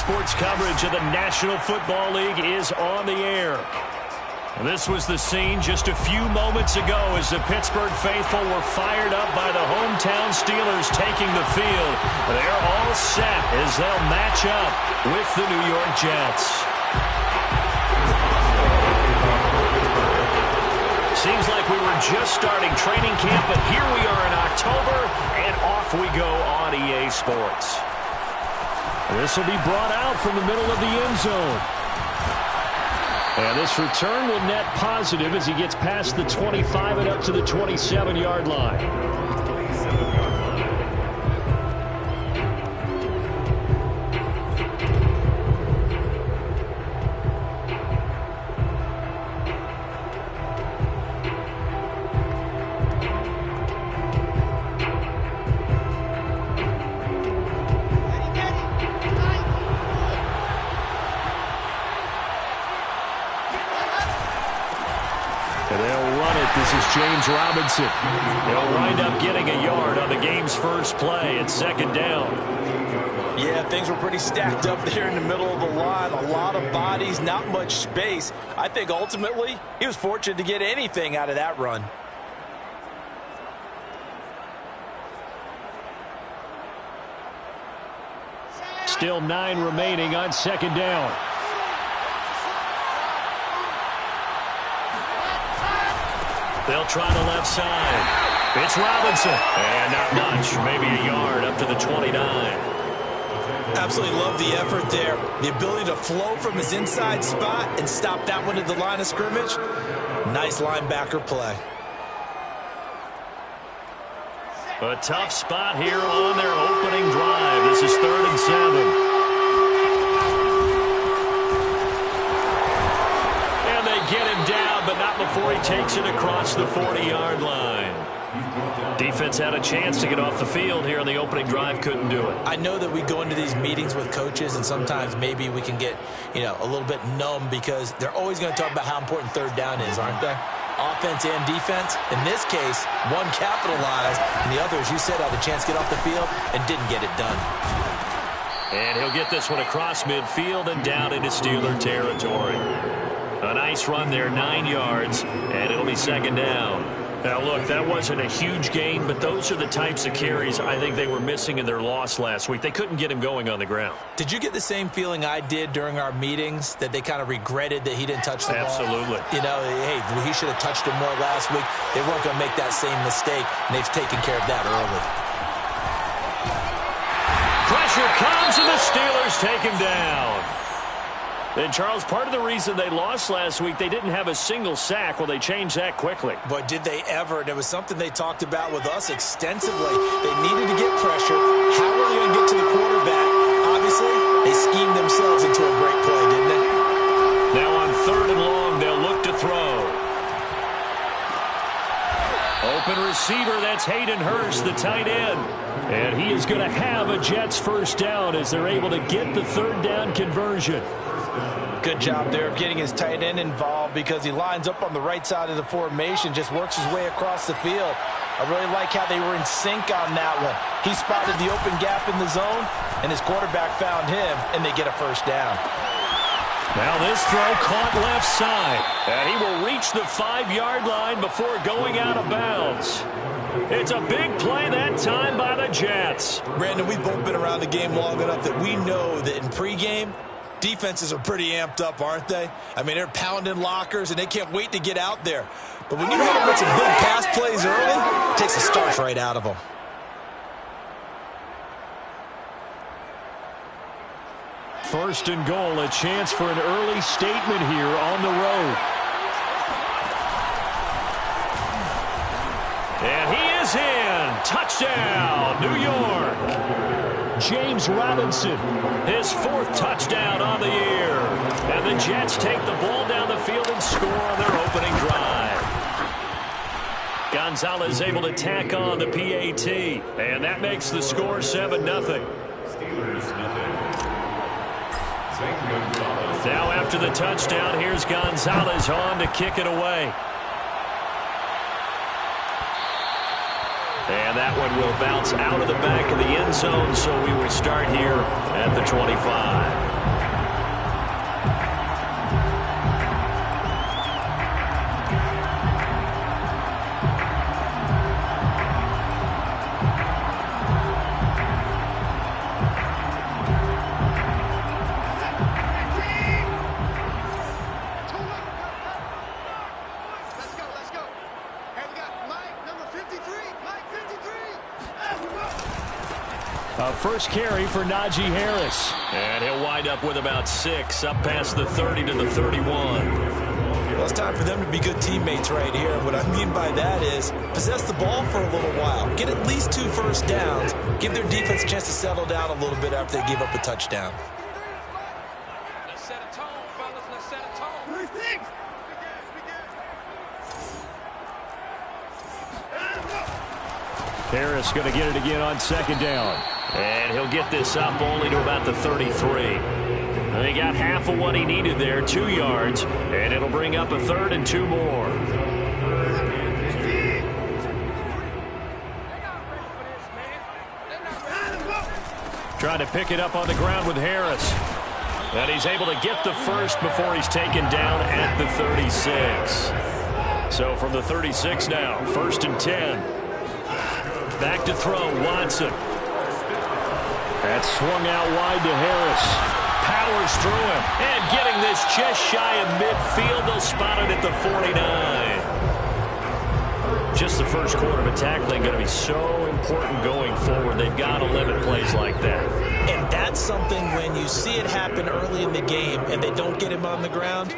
Sports coverage of the National Football League is on the air. This was the scene just a few moments ago as the Pittsburgh faithful were fired up by the hometown Steelers taking the field. They're all set as they'll match up with the New York Jets. Seems like we were just starting training camp, but here we are in October, and off we go on EA Sports. This will be brought out from the middle of the end zone. And this return will net positive as he gets past the 25 and up to the 27-yard line. This is James Robinson. He'll wind up getting a yard on the game's first play at second down. Yeah, things were pretty stacked up there in the middle of the line. A lot of bodies, not much space. I think ultimately he was fortunate to get anything out of that run. Still 9 remaining on second down. They'll try the left side. It's Robinson. And not much. Maybe a yard up to the 29. Absolutely love the effort there. The ability to flow from his inside spot and stop that one at the line of scrimmage. Nice linebacker play. A tough spot here on their opening drive. This is 3rd and 7. Get him down, but not before he takes it across the 40-yard line. Defense had a chance to get off the field here on the opening drive, couldn't do it. I know that we go into these meetings with coaches, and sometimes maybe we can get, a little bit numb because they're always going to talk about how important 3rd down is, aren't they? Offense and defense. In this case, one capitalized, and the other, as you said, had a chance to get off the field and didn't get it done. And he'll get this one across midfield and down into Steeler territory. A nice run there, 9 yards, and it'll be second down. Now, look, that wasn't a huge gain, but those are the types of carries I think they were missing in their loss last week. They couldn't get him going on the ground. Did you get the same feeling I did during our meetings, that they kind of regretted that he didn't touch the ball? Absolutely. Hey, he should have touched it more last week. They weren't going to make that same mistake, and they've taken care of that early. Pressure comes, and the Steelers take him down. And, Charles, part of the reason they lost last week, they didn't have a single sack. Well, they changed that quickly. Boy, did they ever. And it was something they talked about with us extensively. They needed to get pressure. How were they going to get to the quarterback? Obviously, they schemed themselves into a great play, didn't they? Now on 3rd and long, they'll look to throw. Open receiver, that's Hayden Hurst, the tight end. And he is going to have a Jets first down as they're able to get the 3rd down conversion. Good job there of getting his tight end involved because he lines up on the right side of the formation, just works his way across the field. I really like how they were in sync on that one. He spotted the open gap in the zone, and his quarterback found him, and they get a first down. Now this throw caught left side, and he will reach the 5-yard line before going out of bounds. It's a big play that time by the Jets. Brandon, we've both been around the game long enough that we know that in pregame, defenses are pretty amped up, aren't they? I mean, they're pounding lockers, and they can't wait to get out there. But when you hit them with some big pass plays early, it takes the starch right out of them. First and goal, a chance for an early statement here on the road. And he is in. Touchdown, New York. James Robinson, his 4th touchdown on the year. And the Jets take the ball down the field and score on their opening drive. Gonzalez able to tack on the PAT. And that makes the score 7-0. Steelers, nothing. Now after the touchdown, here's Gonzalez on to kick it away. And that one will bounce out of the back of the end zone, so we will start here at the 25. First carry for Najee Harris. And he'll wind up with about 6, up past the 30 to the 31. Well, it's time for them to be good teammates right here. What I mean by that is possess the ball for a little while. Get at least 2 first downs. Give their defense a chance to settle down a little bit after they give up a touchdown. Let's set a tone, fellas. Let's set a tone. Harris going to get it again on second down. And he'll get this up only to about the 33. They got half of what he needed there, 2 yards, and it'll bring up a 3rd and 2 more. Trying to pick it up on the ground with Harris. And he's able to get the first before he's taken down at the 36. So from the 36 now, 1st and 10. Back to throw, Watson. That's swung out wide to Harris. Powers through him. And getting this just shy of midfield. They'll spot it at the 49. Just the first quarter of a tackling going to be so important going forward. They've got to limit plays like that. And that's something when you see it happen early in the game and they don't get him on the ground,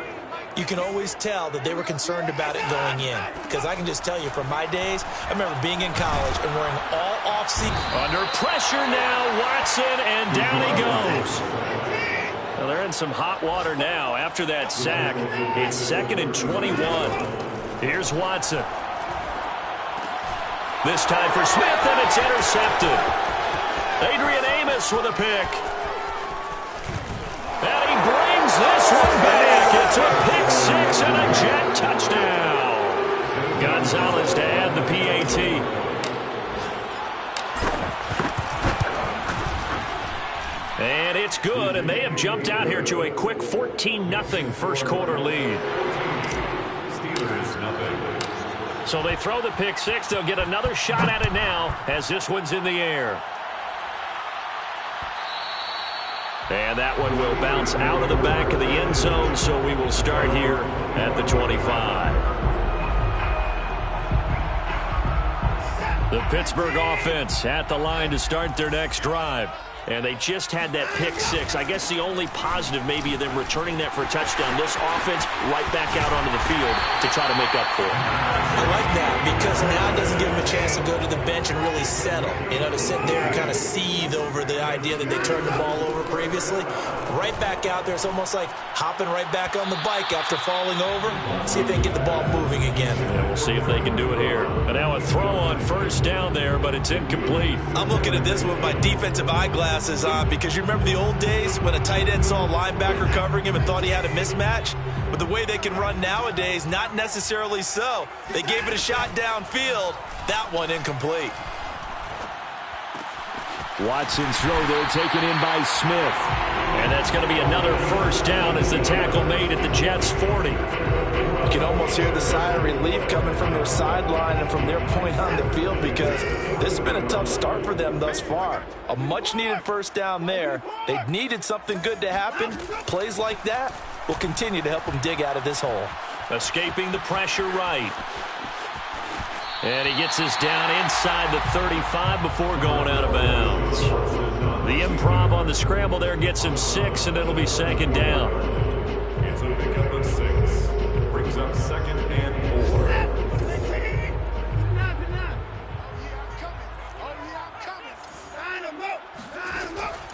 you can always tell that they were concerned about it going in. Because I can just tell you from my days, I remember being in college and wearing all off-season. Under pressure now, Watson, and down he goes. Well, they're in some hot water now after that sack. It's 2nd and 21. Here's Watson. This time for Smith, and it's intercepted. Adrian Amos with a pick. And he brings this one back. It's a pick 6 and a jet touchdown. Gonzalez to add the PAT. And it's good, and they have jumped out here to a quick 14-0 first quarter lead. Steelers, nothing. So they throw the pick 6. They'll get another shot at it now as this one's in the air. And that one will bounce out of the back of the end zone, so we will start here at the 25. The Pittsburgh offense at the line to start their next drive. And they just had that pick 6. I guess the only positive maybe of them returning that for a touchdown. This offense right back out onto the field to try to make up for it. I like that because now it doesn't give them a chance to go to the bench and really settle. You know, to sit there and kind of seethe over the idea that they turned the ball over previously. Right back out there. It's almost like hopping right back on the bike after falling over. See if they can get the ball moving again. Yeah, we'll see if they can do it here. And now a throw on first down there, but it's incomplete. I'm looking at this with my defensive eyeglasses on because you remember the old days when a tight end saw a linebacker covering him and thought he had a mismatch? But the way they can run nowadays, not necessarily so. They gave it a shot downfield. That one incomplete. Watson's throw there taken in by Smith. And that's going to be another first down as the tackle made at the Jets' 40. You can almost hear the sigh of relief coming from their sideline and from their point on the field because this has been a tough start for them thus far. A much-needed first down there. They needed something good to happen. Plays like that will continue to help them dig out of this hole. Escaping the pressure right. And he gets this down inside the 35 before going out of bounds. The improv on the scramble there gets him 6, and it'll be 2nd down. It's a pickup of 6. It brings up 2nd and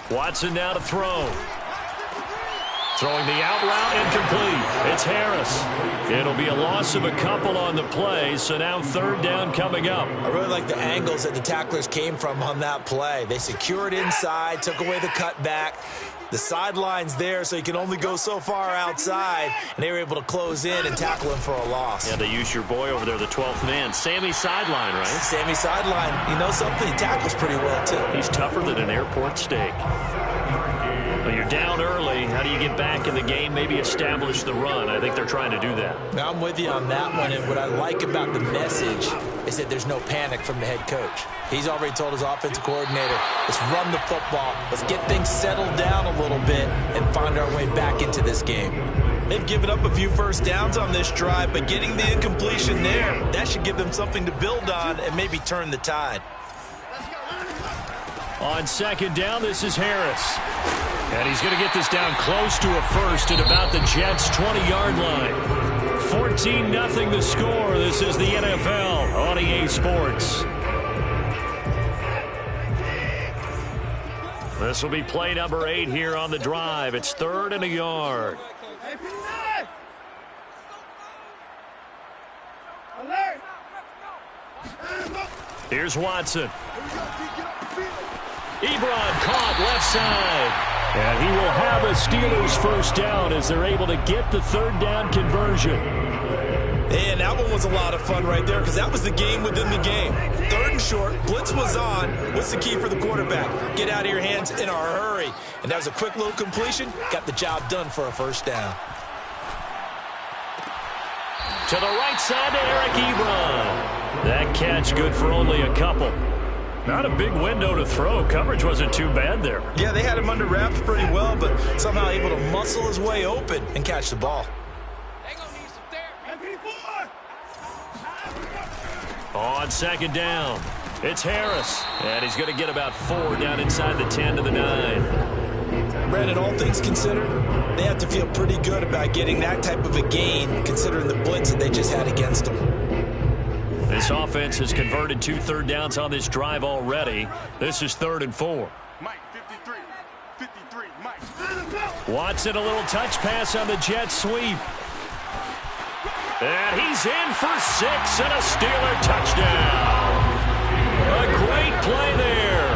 4. Watson now to throw. Throwing the out route incomplete. It's Harris. It'll be a loss of a couple on the play, so now third down coming up. I really like the angles that the tacklers came from on that play. They secured inside, took away the cutback. The sideline's there, so you can only go so far outside, and they were able to close in and tackle him for a loss. Yeah, they use your boy over there, the 12th man. Sammy Sideline, right? Sammy Sideline. You know something? He tackles pretty well, too. He's tougher than an airport steak. Well, you're down early. How do you get back in the game, maybe establish the run? I think they're trying to do that. Now, I'm with you on that one, and what I like about the message is that there's no panic from the head coach. He's already told his offensive coordinator, let's run the football, let's get things settled down a little bit and find our way back into this game. They've given up a few first downs on this drive, but getting the incompletion there, that should give them something to build on and maybe turn the tide. On second down, this is Harris. And he's going to get this down close to a first at about the Jets' 20-yard line. 14-0 the score. This is the NFL on EA Sports. This will be play number 8 here on the drive. It's 3rd and a yard. Here's Watson. Ebron caught left side. And he will have a Steelers first down as they're able to get the third down conversion. And that one was a lot of fun right there because that was the game within the game. 3rd and short, blitz was on. What's the key for the quarterback? Get out of your hands in a hurry. And that was a quick little completion. Got the job done for a first down. To the right side to Eric Ebron. That catch good for only a couple. Not a big window to throw. Coverage wasn't too bad there. Yeah, they had him under wraps pretty well, but somehow able to muscle his way open and catch the ball. On second down, it's Harris. And he's going to get about 4 down inside the 10 to the 9. Brandon, all things considered, they have to feel pretty good about getting that type of a gain considering the blitz that they just had against them. This offense has converted 2 third downs on this drive already. This is 3rd and 4. Mike, 53, Mike. Watson, a little touch pass on the jet sweep. And he's in for 6 and a Steeler touchdown. A great play there.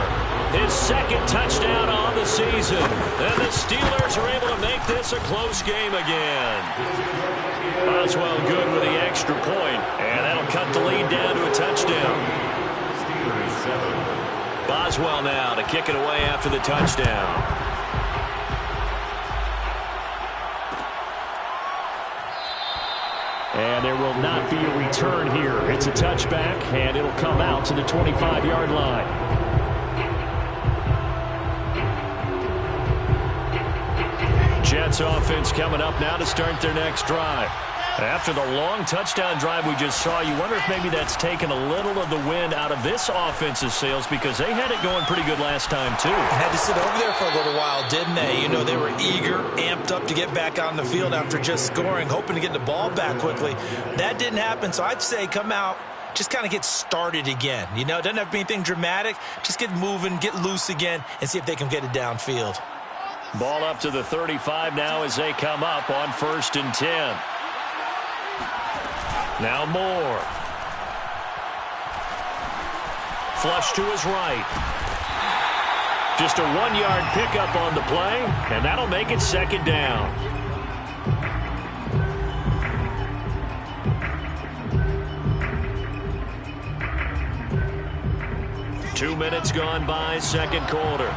His 2nd touchdown on the season. And the Steelers are able to make this a close game again. Boswell good with the extra point, and that'll cut the lead down to a touchdown. Boswell now to kick it away after the touchdown. And there will not be a return here. It's a touchback, and it'll come out to the 25-yard line. Jets offense coming up now to start their next drive. After the long touchdown drive we just saw, you wonder if maybe that's taken a little of the wind out of this offense's sails because they had it going pretty good last time, too. Had to sit over there for a little while, didn't they? You know, they were eager, amped up to get back on the field after just scoring, hoping to get the ball back quickly. That didn't happen, so I'd say come out, just kind of get started again. You know, it doesn't have to be anything dramatic. Just get moving, get loose again, and see if they can get it downfield. Ball up to the 35 now as they come up on 1st and 10. Now Moore. Flush to his right. Just a 1-yard pickup on the play, and that'll make it 2nd down. Two minutes gone by, 2nd quarter.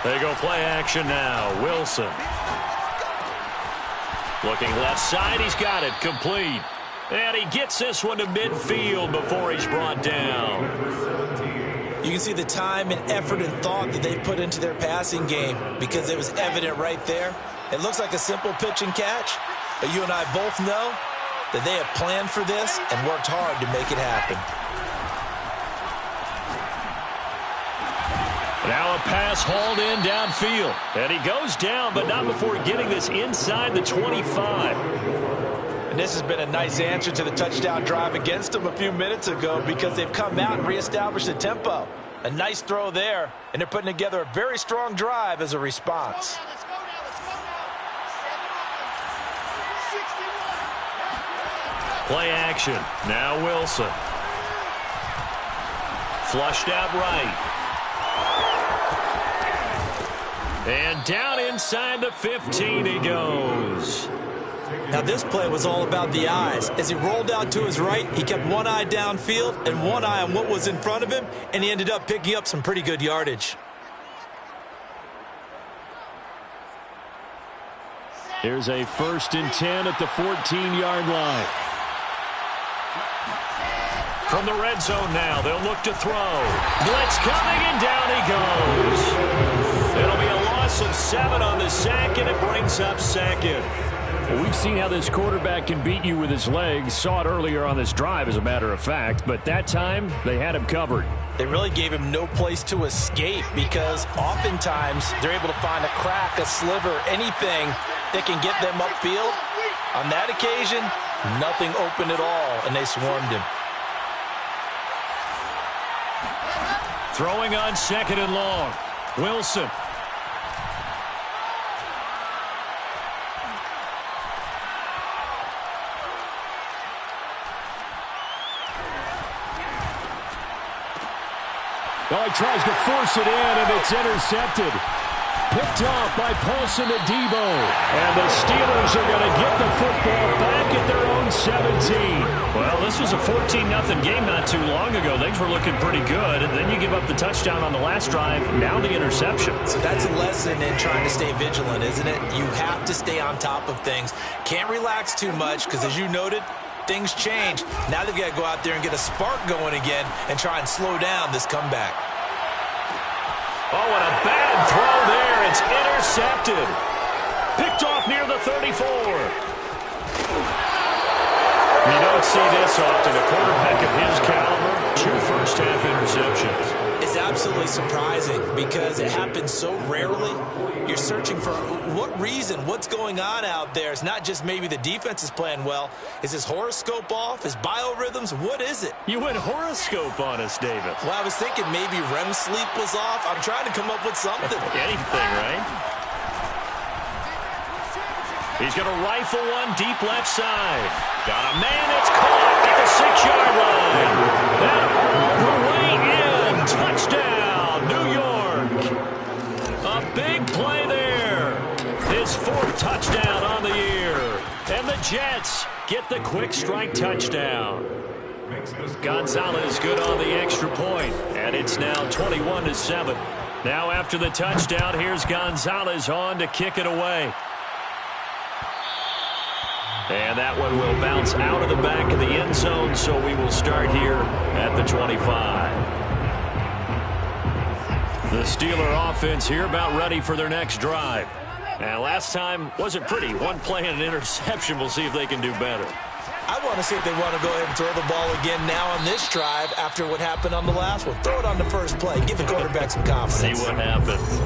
They go play action now. Wilson. Looking left side. He's got it. Complete. And he gets this one to midfield before he's brought down. You can see the time and effort and thought that they put into their passing game because it was evident right there. It looks like a simple pitch and catch, but you and I both know that they have planned for this and worked hard to make it happen. Now a pass hauled in downfield. And he goes down, but not before getting this inside the 25. And this has been a nice answer to the touchdown drive against them a few minutes ago because they've come out and reestablished the tempo. A nice throw there, and they're putting together a very strong drive as a response. Play action. Now Wilson. Flushed out right. And down inside the 15 he goes. Now this play was all about the eyes. As he rolled out to his right, he kept one eye downfield and one eye on what was in front of him, and he ended up picking up some pretty good yardage. Here's a 1st and 10 at the 14-yard line. From the red zone now, they'll look to throw. Blitz coming, and down he goes. It'll be a loss of 7 on the sack, and it brings up 2nd. Well, we've seen how this quarterback can beat you with his legs. Saw it earlier on this drive, as a matter of fact. But that time, they had him covered. They really gave him no place to escape because oftentimes they're able to find a crack, a sliver, anything that can get them upfield. On that occasion, nothing open at all, and they swarmed him. Throwing on 2nd and long. Wilson. Oh, he tries to force it in, and it's intercepted. Picked off by Paulson to Debo. And the Steelers are going to get the football back at their own 17. Well, this was a 14-0 game not too long ago. Things were looking pretty good. And then you give up the touchdown on the last drive. Now the interception. So that's a lesson in trying to stay vigilant, isn't it? You have to stay on top of things. Can't relax too much because, as you noted, things change. Now they've got to go out there and get a spark going again and try and slow down this comeback. Oh, and a bad throw there. It's intercepted. Picked off near the 34. You don't see this often. A quarterback of his caliber, 2 first-half interceptions. It's absolutely surprising because it happens so rarely. You're searching for what reason, what's going on out there. It's not just maybe the defense is playing well. Is his horoscope off? His biorhythms? What is it? You went horoscope on us, David. Well, I was thinking maybe REM sleep was off. I'm trying to come up with something. Anything, right? He's going to rifle one deep left side. Got a man that's caught at the 6-yard line. That all the way in. Touchdown, New York. A big play there. His 4th touchdown on the year. And the Jets get the quick strike touchdown. Gonzalez good on the extra point. And it's now 21-7. Now after the touchdown, here's Gonzalez on to kick it away. And that one will bounce out of the back of the end zone, so we will start here at the 25. The Steeler offense here about ready for their next drive. And last time wasn't pretty. One play and an interception. We'll see if they can do better. I want to see if they want to go ahead and throw the ball again now on this drive after what happened on the last one. Throw it on the first play. Give the quarterback some confidence. See what happens.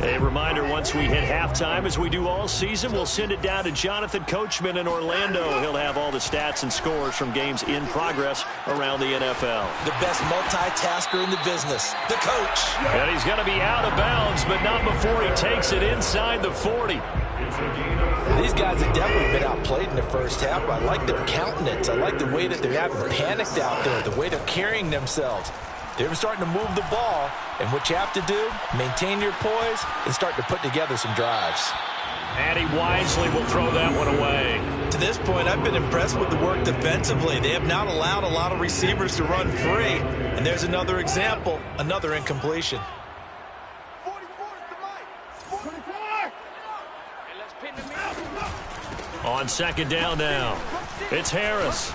A reminder, once we hit halftime, as we do all season, we'll send it down to Jonathan Coachman in Orlando. He'll have all the stats and scores from games in progress around the NFL. The best multitasker in the business, the coach. And he's going to be out of bounds, but not before he takes it inside the 40. These guys have definitely been outplayed in the first half, but I like their countenance. I like the way that they're having panicked out there, the way they're carrying themselves. They're starting to move the ball, and what you have to do, maintain your poise and start to put together some drives. And he wisely will throw that one away. To this point, I've been impressed with the work defensively. They have not allowed a lot of receivers to run free. And there's another example, another incompletion. On 2nd down now, it's Harris.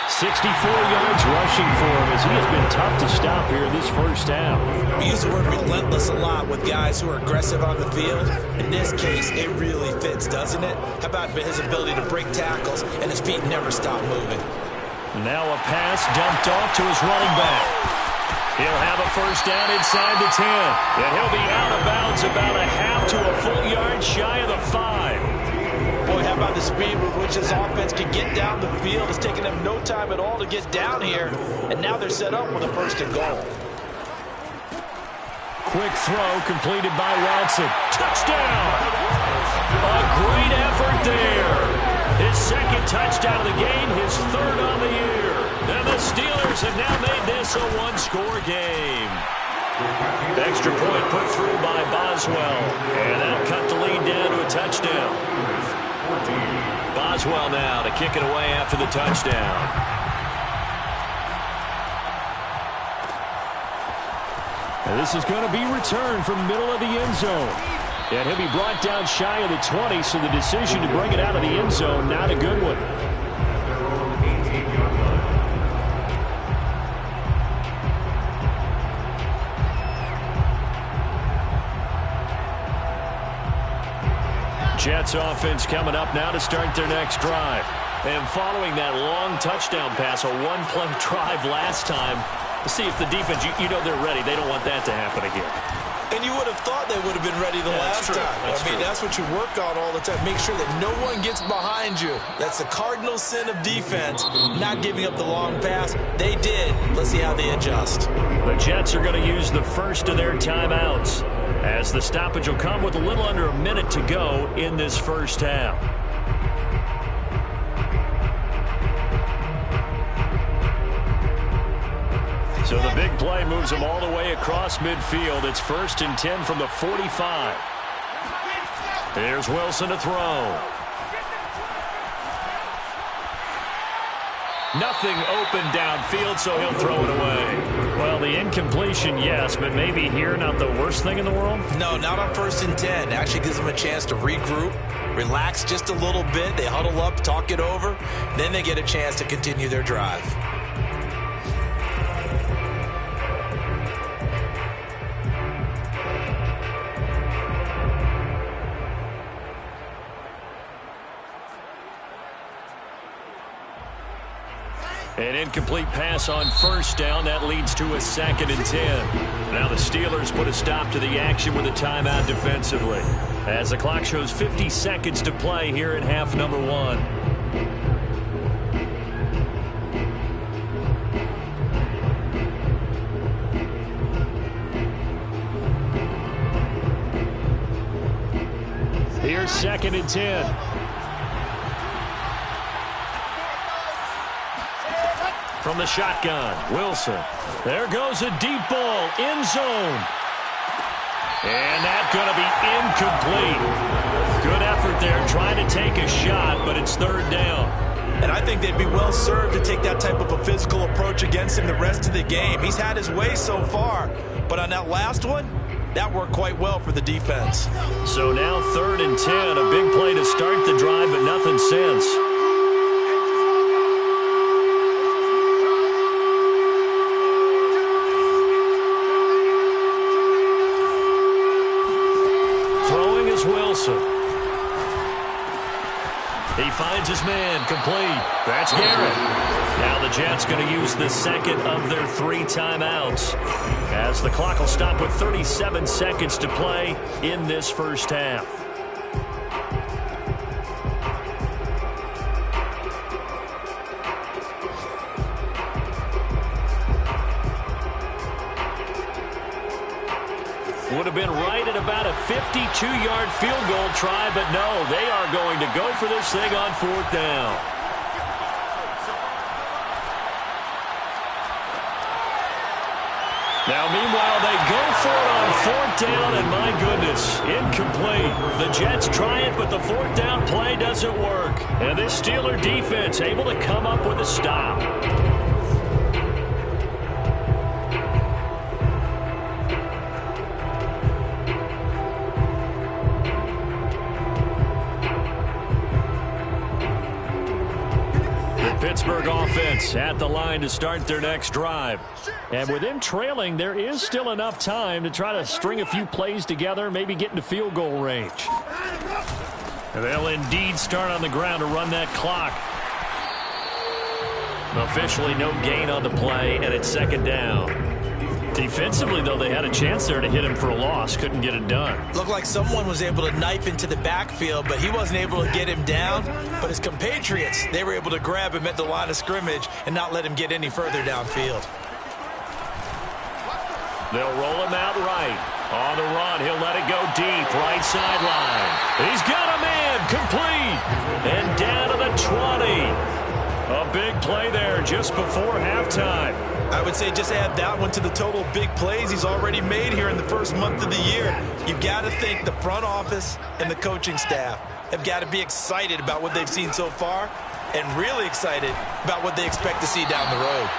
64 yards rushing for him as he has been tough to stop here this first half. We use the word relentless a lot with guys who are aggressive on the field. In this case, it really fits, doesn't it? How about his ability to break tackles and his feet never stop moving? Now a pass dumped off to his running back. He'll have a first down inside the 10. And he'll be out of bounds about a half to a full yard shy of the 5. Boy, how about the speed with which this offense can get down the field? It's taking them no time at all to get down here, and now they're set up with a 1st and goal. Quick throw completed by Watson. Touchdown! A great effort there. His 2nd touchdown of the game, his 3rd on the year. And the Steelers have now made this a 1-score game. Extra point put through by Boswell. And that'll cut the lead down to a touchdown. Boswell now to kick it away after the touchdown. And this is going to be returned from the middle of the end zone. And he'll be brought down shy of the 20, so the decision to bring it out of the end zone, not a good one. Jets offense coming up now to start their next drive. And following that long touchdown pass, a 1-play drive last time, to see if the defense, you know they're ready. They don't want that to happen again. And you would have thought they would have been ready the last time. That's what you work on all the time. Make sure that no one gets behind you. That's the cardinal sin of defense, not giving up the long pass. They did. Let's see how they adjust. The Jets are going to use the first of their timeouts, as the stoppage will come with a little under a minute to go in this first half. So the big play moves them all the way across midfield. It's 1st and 10 from the 45. Here's Wilson to throw. Nothing open downfield, so he'll throw it away. Well, the incompletion, yes, but maybe here not the worst thing in the world? No, not on 1st and 10. Actually gives them a chance to regroup, relax just a little bit. They huddle up, talk it over. Then they get a chance to continue their drive. An incomplete pass on 1st down. That leads to a 2nd and 10. Now the Steelers put a stop to the action with a timeout defensively, as the clock shows 50 seconds to play here in half number 1. Here's 2nd and 10. From the shotgun, Wilson. There goes a deep ball, end zone. And that's going to be incomplete. Good effort there, trying to take a shot, but it's 3rd down. And I think they'd be well served to take that type of a physical approach against him the rest of the game. He's had his way so far, but on that last one, that worked quite well for the defense. So now 3rd and 10, a big play to start the drive, but nothing since. Wilson. He finds his man, complete. That's Garrett. Now the Jets going to use the 2nd of their 3 timeouts, as the clock will stop with 37 seconds to play in this first half. Would have been right at about a 52-yard field goal try, but no, they are going to go for this thing on 4th down. Now, meanwhile, they go for it on 4th down, and my goodness, incomplete. The Jets try it, but the 4th down play doesn't work. And this Steeler defense able to come up with a stop. Pittsburgh offense at the line to start their next drive. And with them trailing, there is still enough time to try to string a few plays together, maybe get into field goal range. And they'll indeed start on the ground to run that clock. Officially no gain on the play, and it's 2nd down. Defensively, though, they had a chance there to hit him for a loss. Couldn't get it done. Looked like someone was able to knife into the backfield, but he wasn't able to get him down. But his compatriots, they were able to grab him at the line of scrimmage and not let him get any further downfield. They'll roll him out right. On the run, he'll let it go deep, right sideline. He's got a man, complete, and down to the 20. A big play there just before halftime. I would say just add that one to the total big plays he's already made here in the first month of the year. You've got to think the front office and the coaching staff have got to be excited about what they've seen so far and really excited about what they expect to see down the road.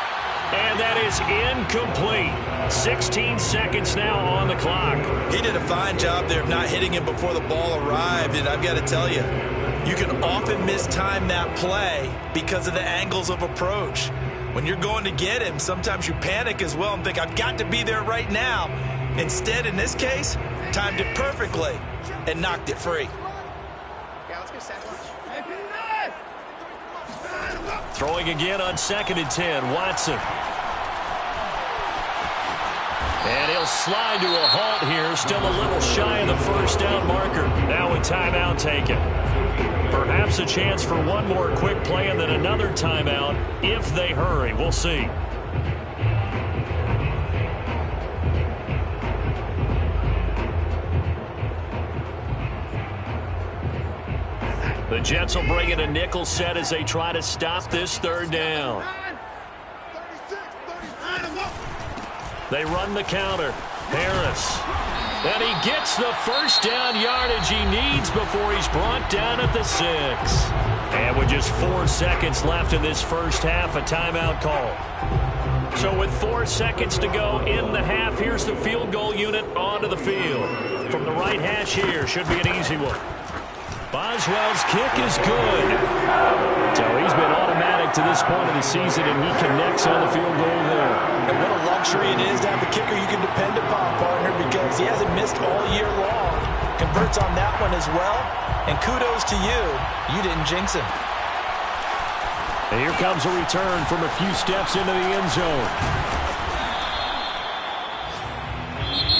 And that is incomplete. 16 seconds now on the clock. He did a fine job there of not hitting him before the ball arrived, and I've got to tell you, you can often mistime that play because of the angles of approach. When you're going to get him, sometimes you panic as well and think, I've got to be there right now. Instead, in this case, timed it perfectly and knocked it free. Throwing again on 2nd and 10, Watson. And he'll slide to a halt here, still a little shy of the first down marker. Now a timeout taken. Perhaps a chance for one more quick play and then another timeout if they hurry. We'll see. The Jets will bring in a nickel set as they try to stop this third down. They run the counter. Harris. And he gets the first down yardage he needs before he's brought down at the 6. And with just 4 seconds left in this first half, a timeout call. So with 4 seconds to go in the half, here's the field goal unit onto the field. From the right hash here, should be an easy one. Boswell's kick is good. So he's been automatic to this point of the season, and he connects on the field goal there. And what a luxury it is to have a kicker you can depend upon, partner, because he hasn't missed all year long. Converts on that one as well. And kudos to you. You didn't jinx him. And here comes a return from a few steps into the end zone.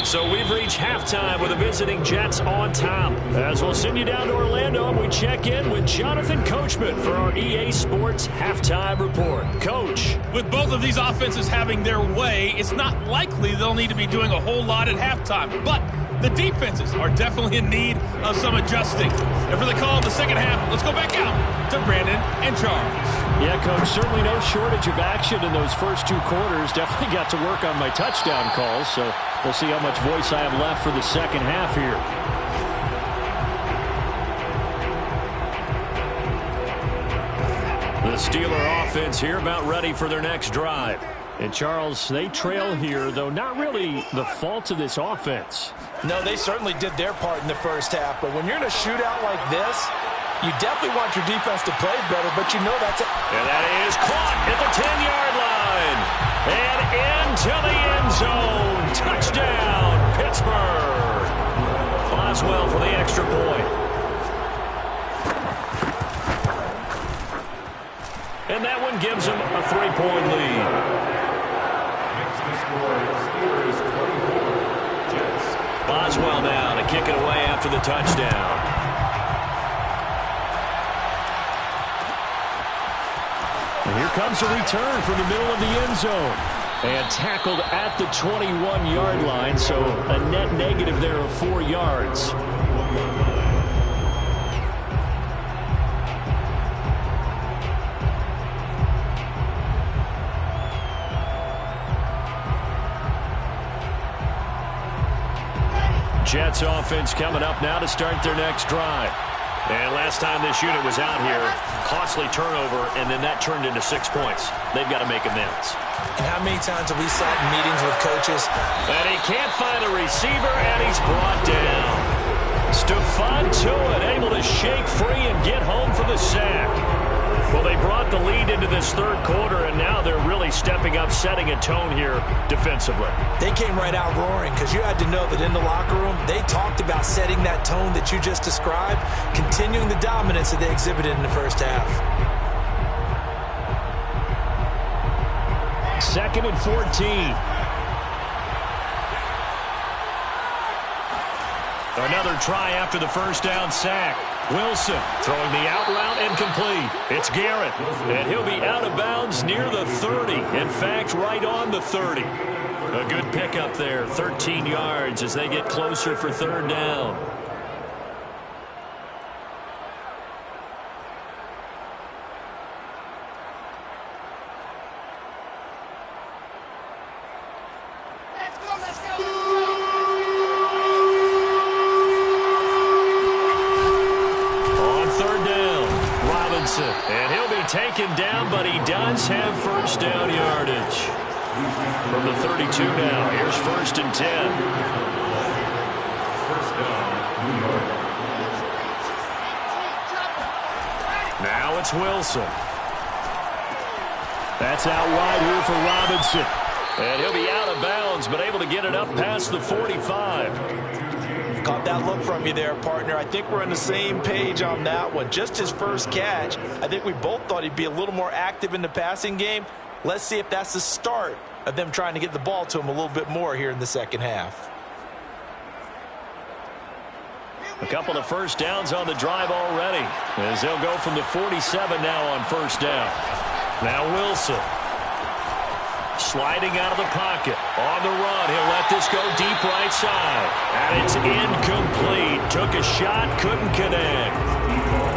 So we've reached halftime with the visiting Jets on top. As we'll send you down to Orlando, and we check in with Jonathan Coachman for our EA Sports Halftime Report. Coach. With both of these offenses having their way, it's not likely they'll need to be doing a whole lot at halftime. But the defenses are definitely in need of some adjusting. And for the call of the second half, let's go back out to Brandon and Charles. Yeah, Coach, certainly no shortage of action in those first 2 quarters. Definitely got to work on my touchdown calls, so we'll see how much voice I have left for the second half here. The Steeler offense here about ready for their next drive. And, Charles, they trail here, though not really the fault of this offense. No, they certainly did their part in the first half, but when you're in a shootout like this, you definitely want your defense to play better, but you know that's it. And that is caught at the 10-yard line. And into the end zone. Touchdown, Pittsburgh. Boswell for the extra point. And that one gives them a 3-point lead. Boswell now to kick it away after the touchdown. And here comes a return from the middle of the end zone. And tackled at the 21-yard line, so a net negative there of 4 yards. Jets offense coming up now to start their next drive. And last time this unit was out here, costly turnover, and then that turned into 6 points. They've got to make amends. And how many times have we sat in meetings with coaches? And he can't find a receiver, and he's brought down. Stephon Tuitt able to shake free and get home for the sack. Well, they brought the lead into this third quarter, and now they're really stepping up, setting a tone here defensively. They came right out roaring because you had to know that in the locker room, they talked about setting that tone that you just described, continuing the dominance that they exhibited in the first half. 2nd and 14. Another try after the first down sack. Wilson throwing the out route and complete. It's Garrett, and he'll be out of bounds near the 30. In fact, right on the 30. A good pickup there, 13 yards as they get closer for third down. And he'll be taken down, but he does have first down yardage. From the 32 now, here's 1st and 10. First down, New York. Now it's Wilson. That's out wide here for Robinson. And he'll be out of bounds, but able to get it up past the 45. Caught that look from you there, partner. I think we're on the same page on that one. Just his first catch. I think we both thought he'd be a little more active in the passing game. Let's see if that's the start of them trying to get the ball to him a little bit more here in the second half. A couple of first downs on the drive already, as they'll go from the 47 now on first down. Now Wilson. Sliding out of the pocket. On the run. He'll let this go deep right side. And it's incomplete. Took a shot, couldn't connect.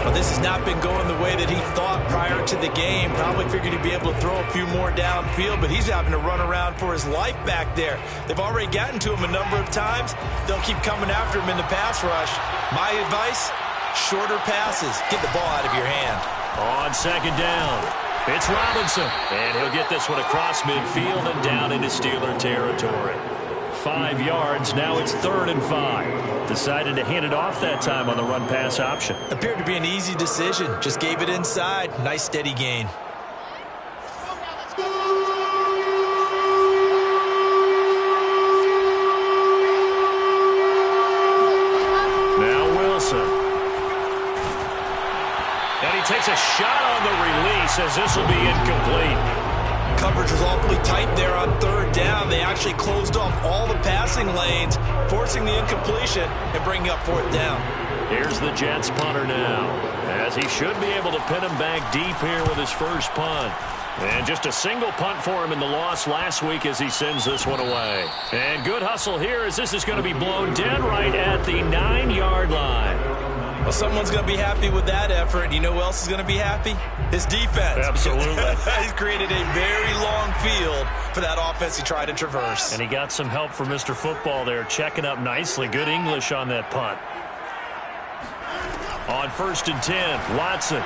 Well, this has not been going the way that he thought prior to the game. Probably figured he'd be able to throw a few more downfield, but he's having to run around for his life back there. They've already gotten to him a number of times. They'll keep coming after him in the pass rush. My advice, shorter passes. Get the ball out of your hand. On second down. It's Robinson, and he'll get this one across midfield and down into Steeler territory. 5 yards, now it's 3rd and 5. Decided to hand it off that time on the run-pass option. Appeared to be an easy decision. Just gave it inside. Nice steady gain. Now Wilson. And he takes a shot on the release as this will be incomplete. Coverage was awfully tight there on 3rd down. They actually closed off all the passing lanes, forcing the incompletion and bringing up 4th down. Here's the Jets punter now, as he should be able to pin him back deep here with his first punt. And just a single punt for him in the loss last week as he sends this one away. And good hustle here as this is going to be blown dead right at the 9-yard line. Well, someone's going to be happy with that effort. You know who else is going to be happy? His defense. Absolutely. He's created a very long field for that offense to try to traverse. And he got some help from Mr. Football there, checking up nicely. Good English on that punt. On 1st and 10, Watson.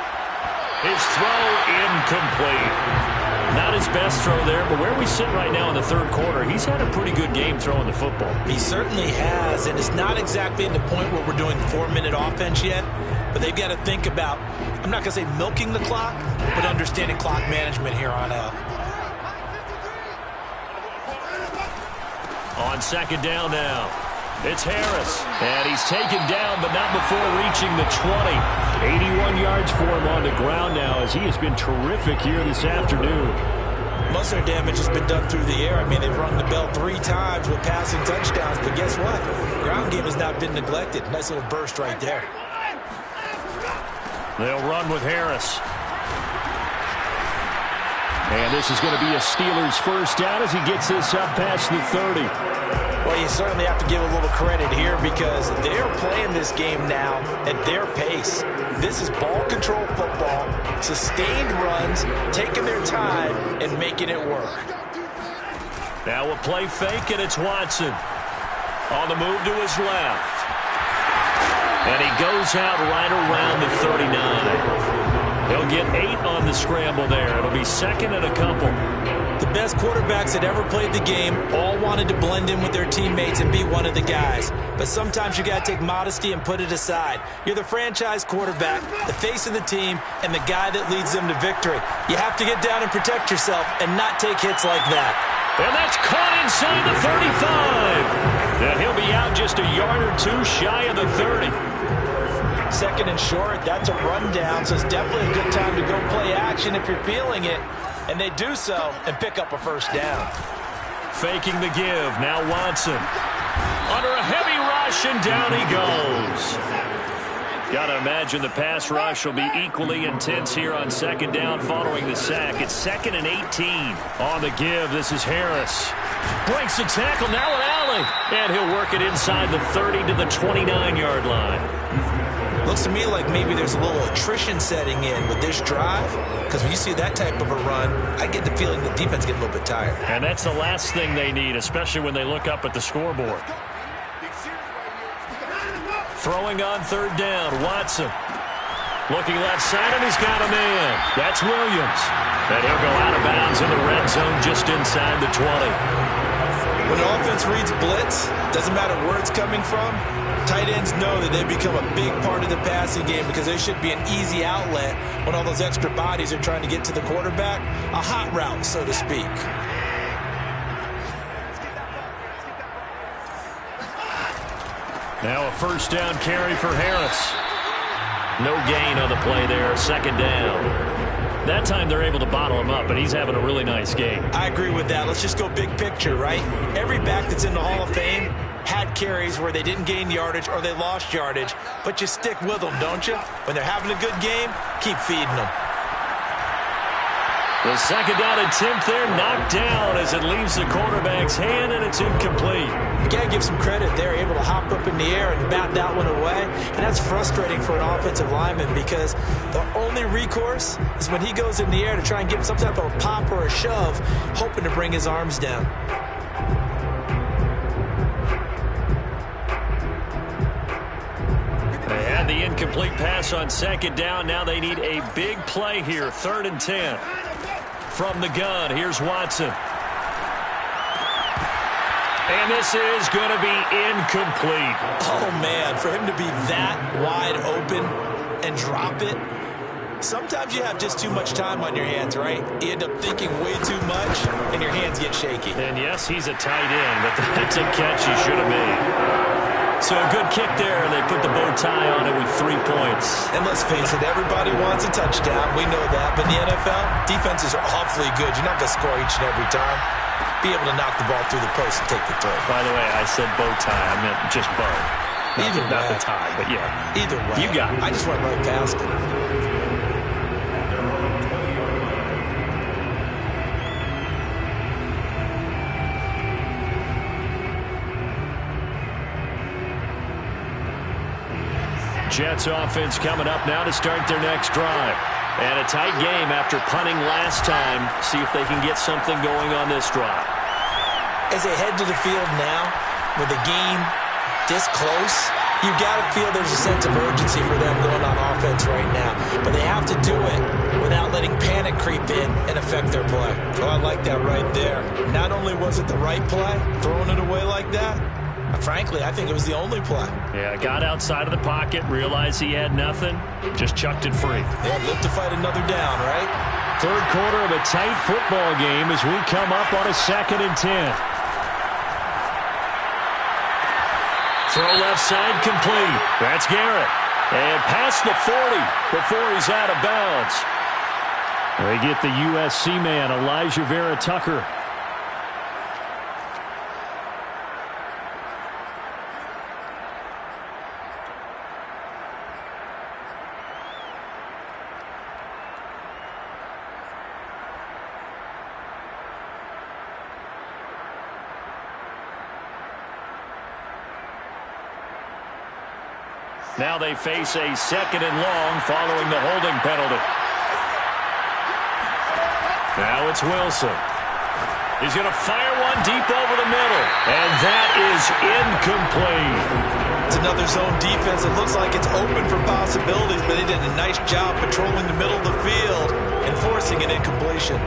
His throw incomplete. Not his best throw there, but where we sit right now in the 3rd quarter, he's had a pretty good game throwing the football. He certainly has, and it's not exactly in the point where we're doing 4-minute offense yet, but they've got to think about, I'm not going to say milking the clock, but understanding clock management here on out. On 2nd down now, it's Harris, and he's taken down, but not before reaching the 20. 81 yards for him on the ground now, as he has been terrific here this afternoon. Most of their damage has been done through the air. I mean, they've rung the bell 3 times with passing touchdowns, but guess what? Ground game has not been neglected. Nice little burst right there. They'll run with Harris. And this is going to be a Steelers first down as he gets this up past the 30. Well, you certainly have to give a little credit here because they're playing this game now at their pace. This is ball control football, sustained runs, taking their time and making it work. Now a play fake, and it's Watson. On the move to his left. And he goes out right around the 39. He'll get 8 on the scramble there. It'll be 2nd and a couple. The best quarterbacks that ever played the game all wanted to blend in with their teammates and be one of the guys. But sometimes you got to take modesty and put it aside. You're the franchise quarterback, the face of the team, and the guy that leads them to victory. You have to get down and protect yourself and not take hits like that. And that's caught inside the 35. And he'll be out just a yard or 2 shy of the 30. 2nd and short, that's a rundown, so it's definitely a good time to go play action if you're feeling it. And they do so and pick up a first down. Faking the give. Now Watson. Under a heavy rush. rush, and down he goes. Got to imagine the pass rush will be equally intense here on second down following the sack. It's 2nd and 18. On the give, this is Harris. Breaks the tackle, now an alley. And he'll work it inside the 30 to the 29-yard line. Looks to me like maybe there's a little attrition setting in with this drive, because when you see that type of a run, I get the feeling the defense gets a little bit tired. And that's the last thing they need, especially when they look up at the scoreboard. Throwing on 3rd down, Watson. Looking left side, and he's got a man. That's Williams. And he'll go out of bounds in the red zone just inside the 20. When the offense reads blitz, doesn't matter where it's coming from, tight ends know that they become a big part of the passing game because they should be an easy outlet when all those extra bodies are trying to get to the quarterback. A hot route, so to speak. Now a 1st down carry for Harris. No gain on the play there, 2nd down. That time they're able to bottle him up, and he's having a really nice game. I agree with that. Let's just go big picture, right? Every back that's in the Hall of Fame had carries where they didn't gain yardage or they lost yardage, but you stick with them, don't you? When they're having a good game, keep feeding them. The 2nd down attempt there knocked down as it leaves the quarterback's hand, and it's incomplete. You got to give some credit. They're able to hop up in the air and bat that one away, and that's frustrating for an offensive lineman because the only recourse is when he goes in the air to try and get some type of a pop or a shove, hoping to bring his arms down. They had the incomplete pass on 2nd down. Now they need a big play here, 3rd and 10. From the gun, here's Watson. And this is going to be incomplete. Oh, man, for him to be that wide open and drop it, sometimes you have just too much time on your hands, right? You end up thinking way too much, and your hands get shaky. And, yes, he's a tight end, but that's a catch he should have made. So a good kick there, and they put the bow tie on it with 3 points. And let's face it, everybody wants a touchdown. We know that. But in the NFL, defenses are awfully good. You're not going to score each and every time. Be able to knock the ball through the post and take the throw. By the way, I said bow tie. I meant just bow. Not the tie, but yeah. Either way. You got it. I just went right past it. Jets offense coming up now to start their next drive. And a tight game after punting last time. See if they can get something going on this drive. As they head to the field now, with the game this close, you've got to feel there's a sense of urgency for them going on offense right now. But they have to do it without letting panic creep in and affect their play. Oh, I like that right there. Not only was it the right play, throwing it away like that, frankly, I think it was the only play. Yeah, got outside of the pocket, realized he had nothing, just chucked it free. Yeah, live to fight another down, right? 3rd quarter of a tight football game as we come up on a 2nd and 10. Throw left side complete. That's Garrett. And past the 40 before he's out of bounds. They get the USC man, Elijah Vera Tucker. Now they face a 2nd and long following the holding penalty. Now it's Wilson. He's going to fire one deep over the middle. And that is incomplete. It's another zone defense. It looks like it's open for possibilities, but they did a nice job patrolling the middle of the field and forcing an incompletion.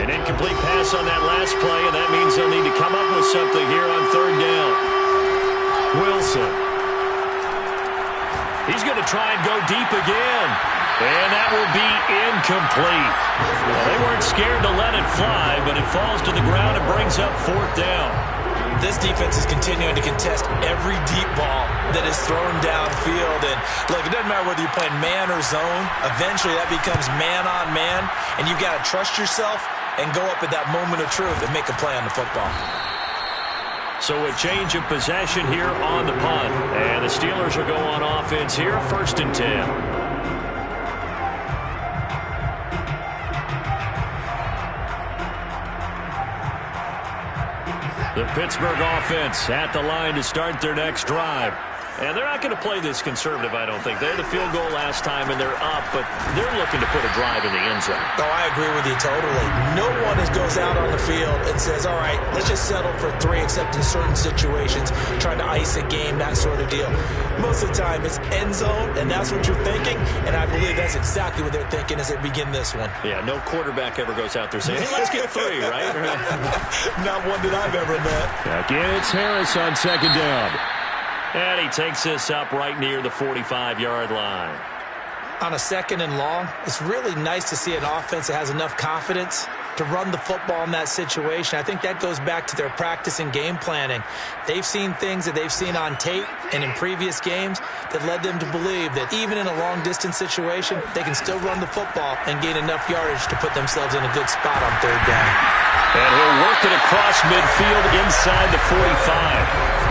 An incomplete pass on that last play, and that means they'll need to come up with something here on 3rd down. Wilson. He's going to try and go deep again. And that will be incomplete. Well, they weren't scared to let it fly, but it falls to the ground and brings up 4th down. This defense is continuing to contest every deep ball that is thrown downfield. And look, it doesn't matter whether you're playing man or zone. Eventually, that becomes man on man. And you've got to trust yourself and go up at that moment of truth and make a play on the football. So a change of possession here on the punt. And the Steelers will go on offense here, 1st and 10. The Pittsburgh offense at the line to start their next drive. And they're not going to play this conservative, I don't think. They had the field goal last time, and they're up, but they're looking to put a drive in the end zone. Oh, I agree with you totally. No one goes out on the field and says, all right, let's just settle for 3, except in certain situations, trying to ice a game, that sort of deal. Most of the time, it's end zone, and that's what you're thinking, and I believe that's exactly what they're thinking as they begin this one. Yeah, no quarterback ever goes out there saying, hey, let's get 3, right? Not one that I've ever met. Again, it's Harris on 2nd down. And he takes this up right near the 45-yard line. On a 2nd and long, it's really nice to see an offense that has enough confidence to run the football in that situation. I think that goes back to their practice and game planning. They've seen things that they've seen on tape and in previous games that led them to believe that even in a long-distance situation, they can still run the football and gain enough yardage to put themselves in a good spot on 3rd down. And he'll work it across midfield inside the 45.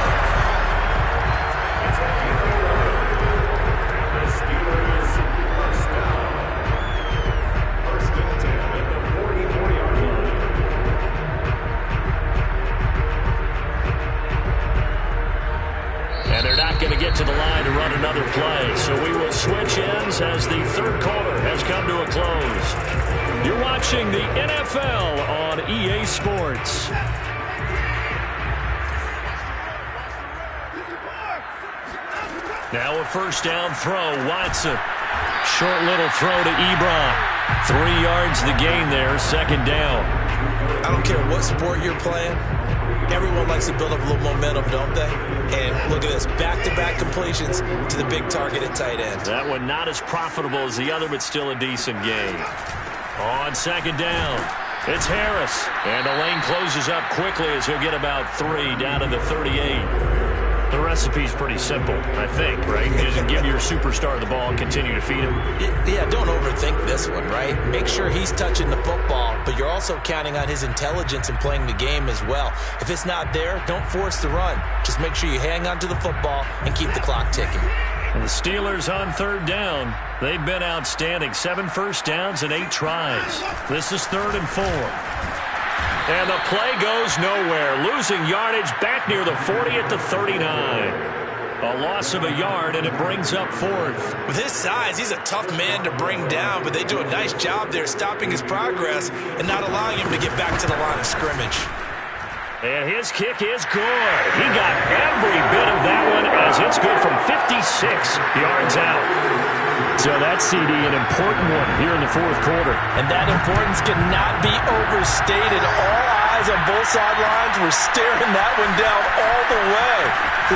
Going to get to the line to run another play. So we will switch ends as the 3rd quarter has come to a close. You're watching the NFL on EA Sports. Now a 1st down throw. Watson. Short little throw to Ebron. 3 yards the gain there, 2nd down. I don't care what sport you're playing. Everyone likes to build up a little momentum, don't they? And look at this, back-to-back completions to the big target at tight end. That one not as profitable as the other, but still a decent gain. On 2nd down, it's Harris. And the lane closes up quickly as he'll get about 3 down to the 38. The recipe's pretty simple, I think, right? You just give your superstar the ball and continue to feed him. Yeah, don't overthink this one, right? Make sure he's touching the football, but you're also counting on his intelligence in playing the game as well. If it's not there, don't force the run. Just make sure you hang on to the football and keep the clock ticking. And the Steelers on 3rd down. They've been outstanding. 7 first downs and 8 tries. This is 3rd and 4. And the play goes nowhere. Losing yardage back near the 40 at the 39. A loss of a yard, and it brings up 4th. With his size, he's a tough man to bring down, but they do a nice job there stopping his progress and not allowing him to get back to the line of scrimmage. And his kick is good. He got every bit of that one as it's good from 56 yards out. So that CD, an important one here in the 4th quarter. And that importance cannot be overstated. All eyes on both sidelines were staring that one down all the way.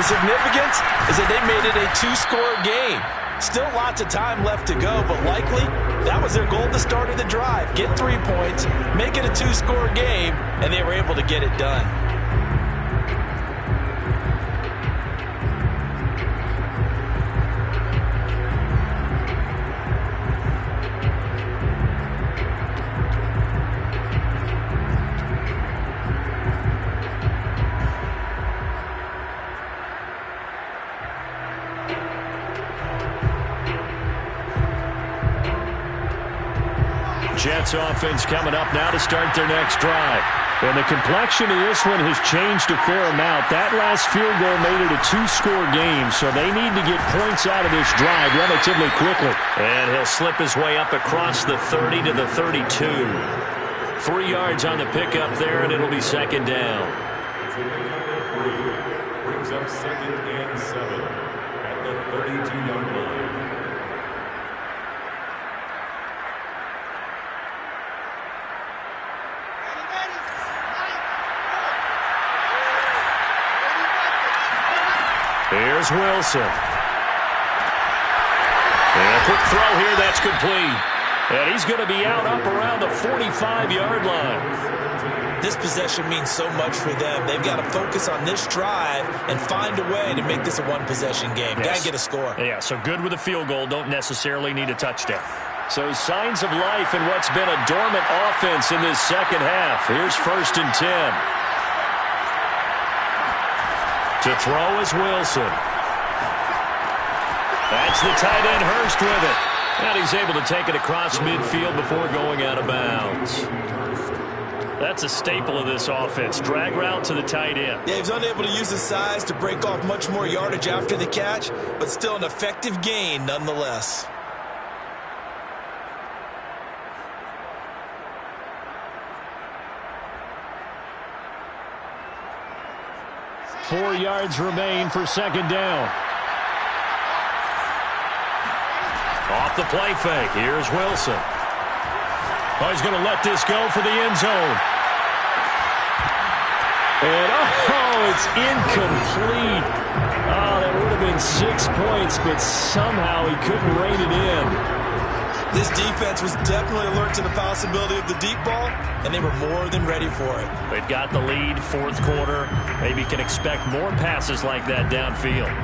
The significance is that they made it a 2-score game. Still lots of time left to go, but likely that was their goal at the start of the drive. Get 3 points, make it a 2-score game, and they were able to get it done. Jets offense coming up now to start their next drive. And the complexion of this one has changed a fair amount. That last field goal made it a 2-score game, so they need to get points out of this drive relatively quickly. And he'll slip his way up across the 30 to the 32. 3 yards on the pickup there, and it'll be 2nd down. Brings up 2nd and 7 at the 32-yard line. Here's Wilson. And a quick throw here, that's complete. And he's going to be out up around the 45-yard line. This possession means so much for them. They've got to focus on this drive and find a way to make this a one-possession game. Yes. Got to get a score. Yeah, so good with a field goal. Don't necessarily need a touchdown. So signs of life in what's been a dormant offense in this second half. Here's 1st and 10. To throw is Wilson. That's the tight end Hurst with it. And he's able to take it across midfield before going out of bounds. That's a staple of this offense. Drag route to the tight end. Yeah, he's unable to use his size to break off much more yardage after the catch, but still an effective gain nonetheless. Four yards remain for second down. Off the play fake. Here's Wilson. Oh, he's going to let this go for the end zone. And, it's incomplete. Oh, that would have been 6 points, but somehow he couldn't rein it in. This defense was definitely alert to the possibility of the deep ball, and they were more than ready for it. They've got the lead, fourth quarter. Maybe can expect more passes like that downfield.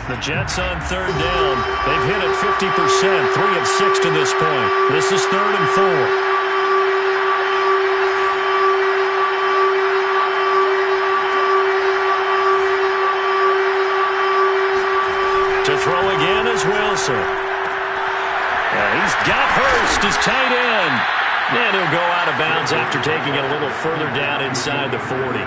The Jets on third down. They've hit it 50%, 3 of 6 to this point. This is 3rd and 4. To throw again is Wilson. He's got Hurst, his tight end. And he'll go out of bounds after taking it a little further down inside the 40.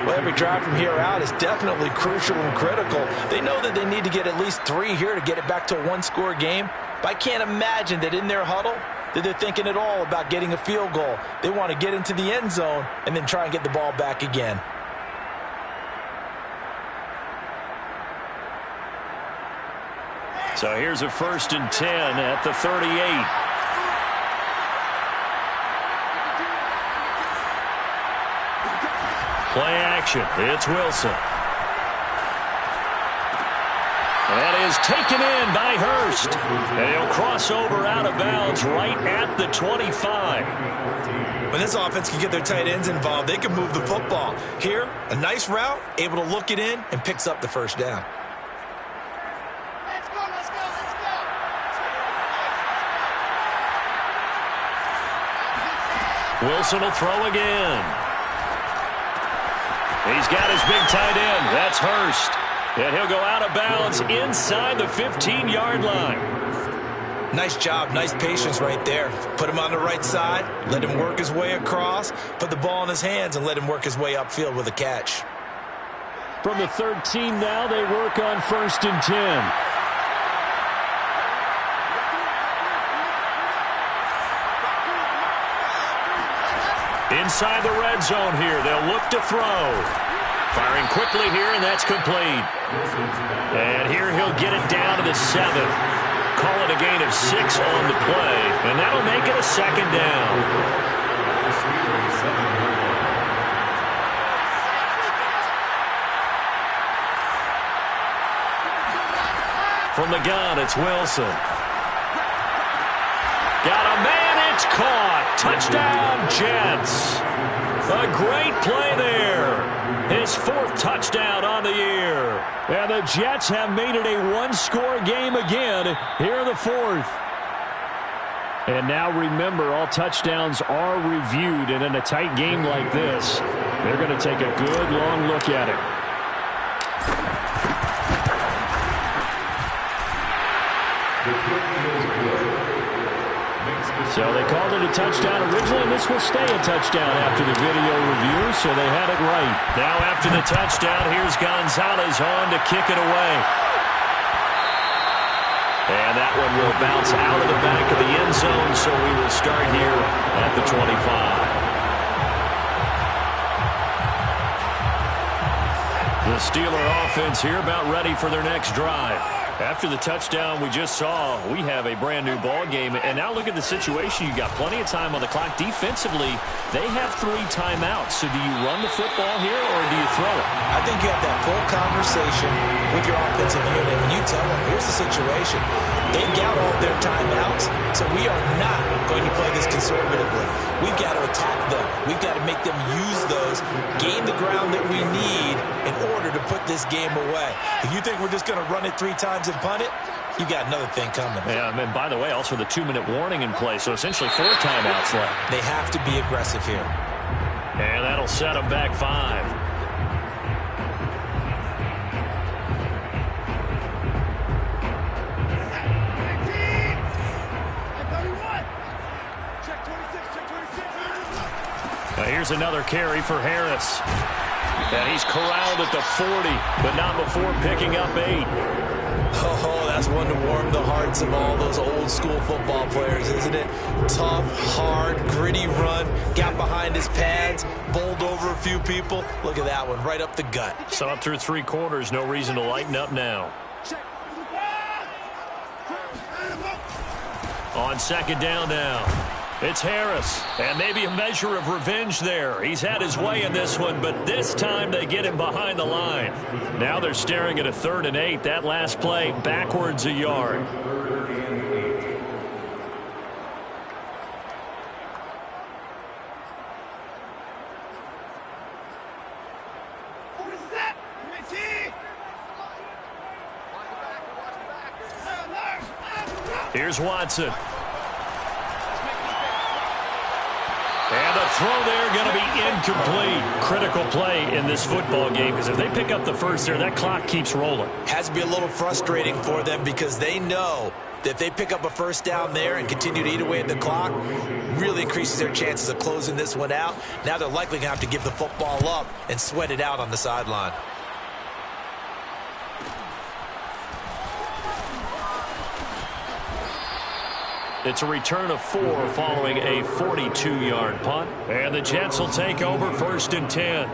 Well, every drive from here out is definitely crucial and critical. They know that they need to get at least 3 here to get it back to a one-score game. But I can't imagine that in their huddle that they're thinking at all about getting a field goal. They want to get into the end zone and then try and get the ball back again. So here's a 1st and 10 at the 38. Play action. It's Wilson. That is taken in by Hurst. And he'll cross over out of bounds right at the 25. When this offense can get their tight ends involved, they can move the football. Here, a nice route, able to look it in, and picks up the first down. Wilson will throw again. He's got his big tight end. That's Hurst. And he'll go out of bounds inside the 15-yard line. Nice job, nice patience right there. Put him on the right side, let him work his way across, put the ball in his hands, and let him work his way upfield with a catch. From the 13 now, they work on 1st and 10. Inside the red zone here. They'll look to throw. Firing quickly here, and that's complete. And here he'll get it down to the 7. Call it a gain of 6 on the play, and that'll make it a second down. From the gun, it's Wilson. Got a man, it's caught. Touchdown, Jets. A great play there. His 4th touchdown on the year. And the Jets have made it a one-score game again here in the 4th. And now remember, all touchdowns are reviewed, and in a tight game like this, they're going to take a good long look at it. So they called it a touchdown originally, and this will stay a touchdown after the video review, so they had it right. Now after the touchdown, here's Gonzalez on to kick it away. And that one will bounce out of the back of the end zone, so we will start here at the 25. The Steeler offense here about ready for their next drive. After the touchdown we just saw, we have a brand-new ball game. And now look at the situation. You got plenty of time on the clock. Defensively, they have 3 timeouts. So do you run the football here, or do you throw it? I think you have that full conversation with your offensive unit, and you tell them, here's the situation. They've got all their timeouts, so we are not going to play this conservatively. We've got to attack them. We've got to make them use those, gain the ground that we need in order to put this game away. If you think we're just going to run it 3 times and punt it, you got another thing coming. Yeah, and by the way, also the 2-minute warning in play, so essentially 4 timeouts left. They have to be aggressive here. And that'll set him back 5. Now here's another carry for Harris. And he's corralled at the 40, but not before picking up 8. Oh, that's one to warm the hearts of all those old school football players, isn't it? Tough, hard, gritty run, got behind his pads, bowled over a few people. Look at that one, right up the gut. Saw it through 3 quarters, no reason to lighten up now. On 2nd down now. It's Harris, and maybe a measure of revenge there. He's had his way in this one, but this time they get him behind the line. Now they're staring at a 3rd and 8. That last play, backwards a yard. Here's Watson. And the throw there going to be incomplete. Critical play in this football game, because if they pick up the first there, that clock keeps rolling. Has to be a little frustrating for them because they know that if they pick up a first down there and continue to eat away at the clock, really increases their chances of closing this one out. Now they're likely going to have to give the football up and sweat it out on the sideline. It's a return of 4 following a 42-yard punt. And the Jets will take over 1st and 10.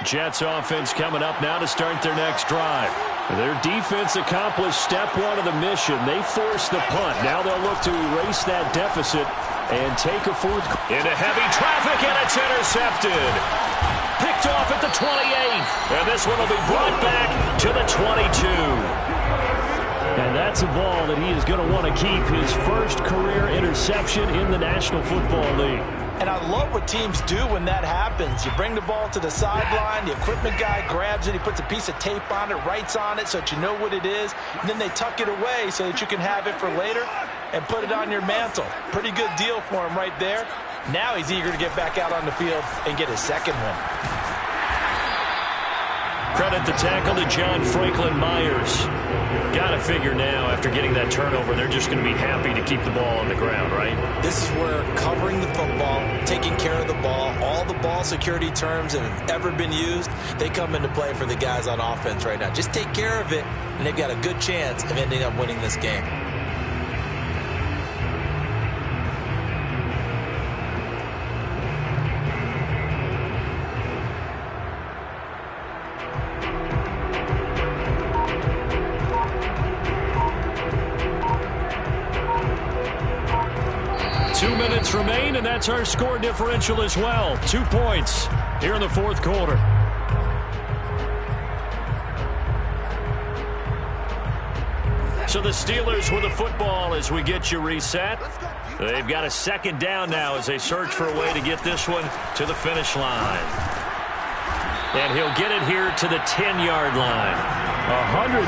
Jets offense coming up now to start their next drive. Their defense accomplished step 1 of the mission. They forced the punt. Now they'll look to erase that deficit and take a 4th. Into heavy traffic, and it's intercepted. Picked off at the 28th. And this one will be brought back to the 22. And that's a ball that he is going to want to keep, his first career interception in the National Football League. And I love what teams do when that happens. You bring the ball to the sideline, the equipment guy grabs it, he puts a piece of tape on it, writes on it so that you know what it is, and then they tuck it away so that you can have it for later and put it on your mantle. Pretty good deal for him right there. Now he's eager to get back out on the field and get his 2nd one. Credit the tackle to John Franklin Myers. Got to figure now, after getting that turnover, they're just going to be happy to keep the ball on the ground, right? This is where covering the football, taking care of the ball, all the ball security terms that have ever been used, they come into play for the guys on offense right now. Just take care of it, and they've got a good chance of ending up winning this game. Remain, and that's our score differential as well. 2 points here in the 4th quarter. So the Steelers with the football as we get you reset. They've got a 2nd down now as they search for a way to get this one to the finish line. And he'll get it here to the 10-yard line. 140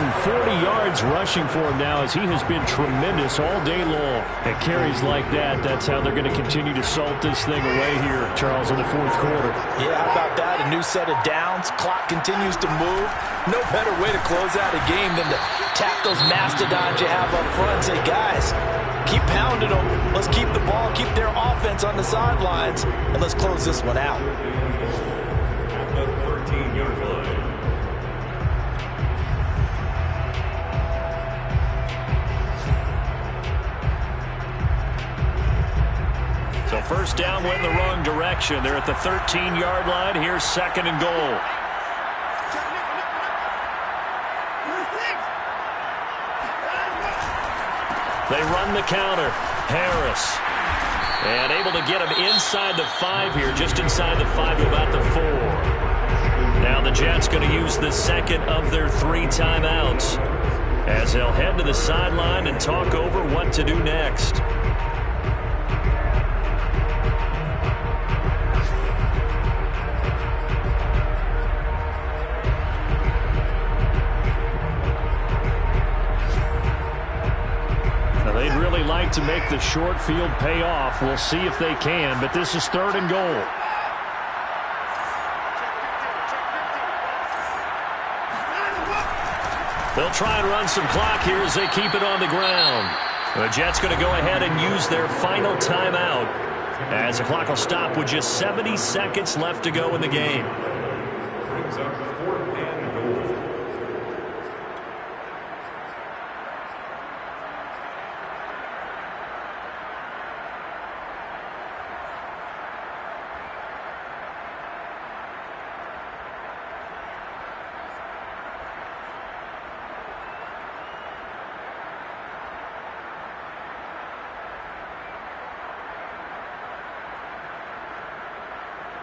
yards rushing for him now, as he has been tremendous all day long. At carries like that, that's how they're going to continue to salt this thing away here, Charles, in the 4th quarter. Yeah, how about that? A new set of downs. Clock continues to move. No better way to close out a game than to tap those mastodons you have up front and say, guys, keep pounding them. Let's keep the ball, keep their offense on the sidelines, and let's close this one out. At the 13-yard line. So 1st down went in the wrong direction. They're at the 13-yard line. Here's 2nd and goal. They run the counter. Harris. And able to get him inside the 5 here, just inside the 5 to about the 4. Now the Jets going to use the second of their 3 timeouts as they'll head to the sideline and talk over what to do next. They'd really like to make the short field pay off. We'll see if they can, but this is 3rd and goal. They'll try and run some clock here as they keep it on the ground. The Jets going to go ahead and use their final timeout as the clock will stop with just 70 seconds left to go in the game. Brings up 4th and goal.